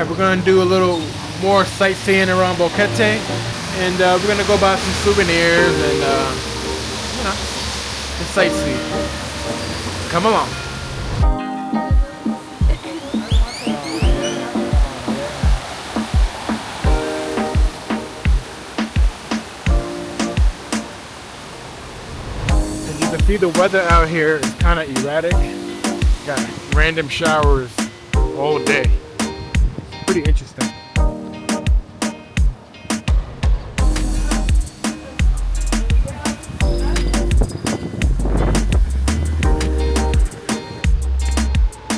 Alright, we're gonna do a little more sightseeing around Boquete, and we're gonna go buy some souvenirs and you know, just sightsee. Come along. As you can see, the weather out here is kind of erratic. Got random showers all day. Pretty interesting.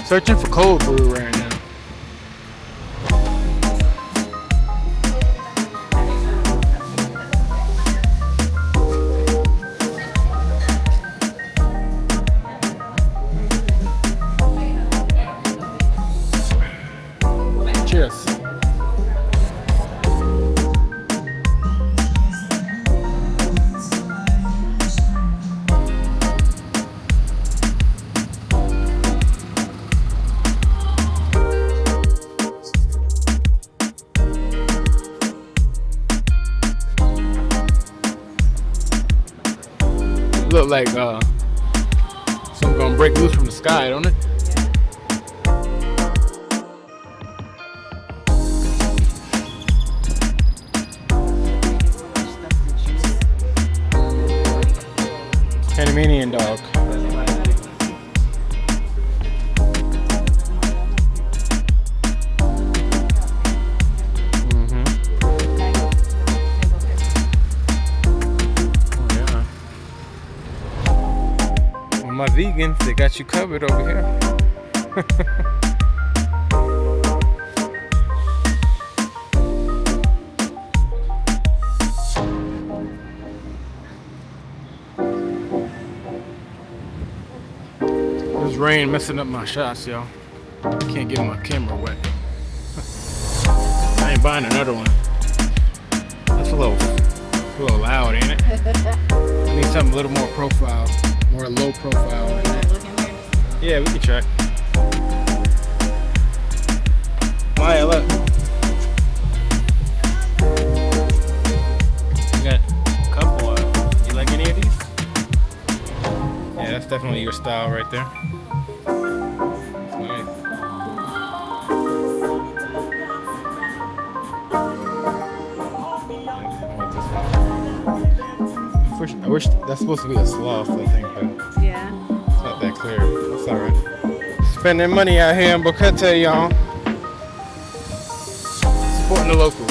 Searching for cold brew right now. Cheers. Look like something gonna break loose from the sky, don't it? Panamanian dog. My vegans, they got you covered over here. This rain messing up my shots, y'all. Can't get my camera wet. I ain't buying another one. That's a little loud, ain't it? I need something a little more profile. More low profile. Yeah, we can try. Maya, look. We got a couple of them. You like any of these? Yeah, that's definitely your style right there. Nice. I wish that's supposed to be a sloth, I think, but yeah, it's not that clear. That's alright. Spending money out here in Boquete, y'all. Supporting the locals.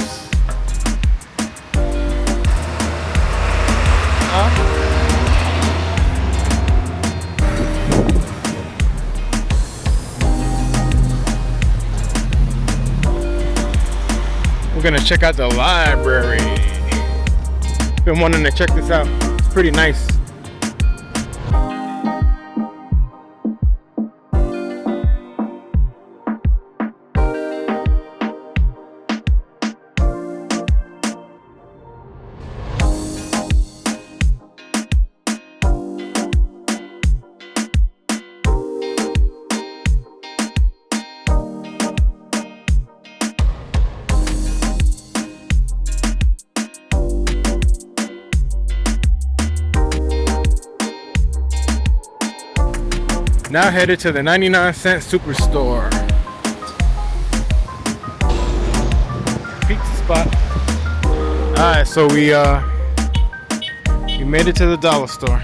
We're gonna check out the library. Been wanting to check this out. It's pretty nice. Now headed to the 99-cent superstore. Pizza spot. Alright, so we made it to the dollar store.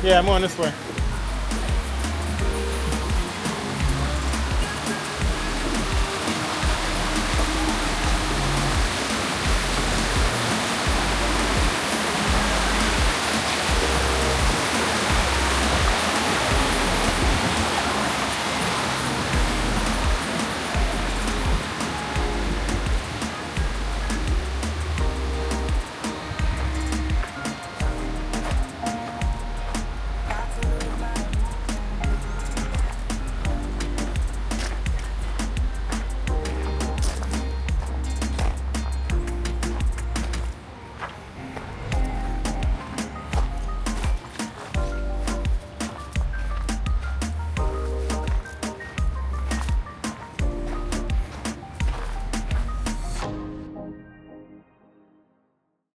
Yeah, I'm going this way.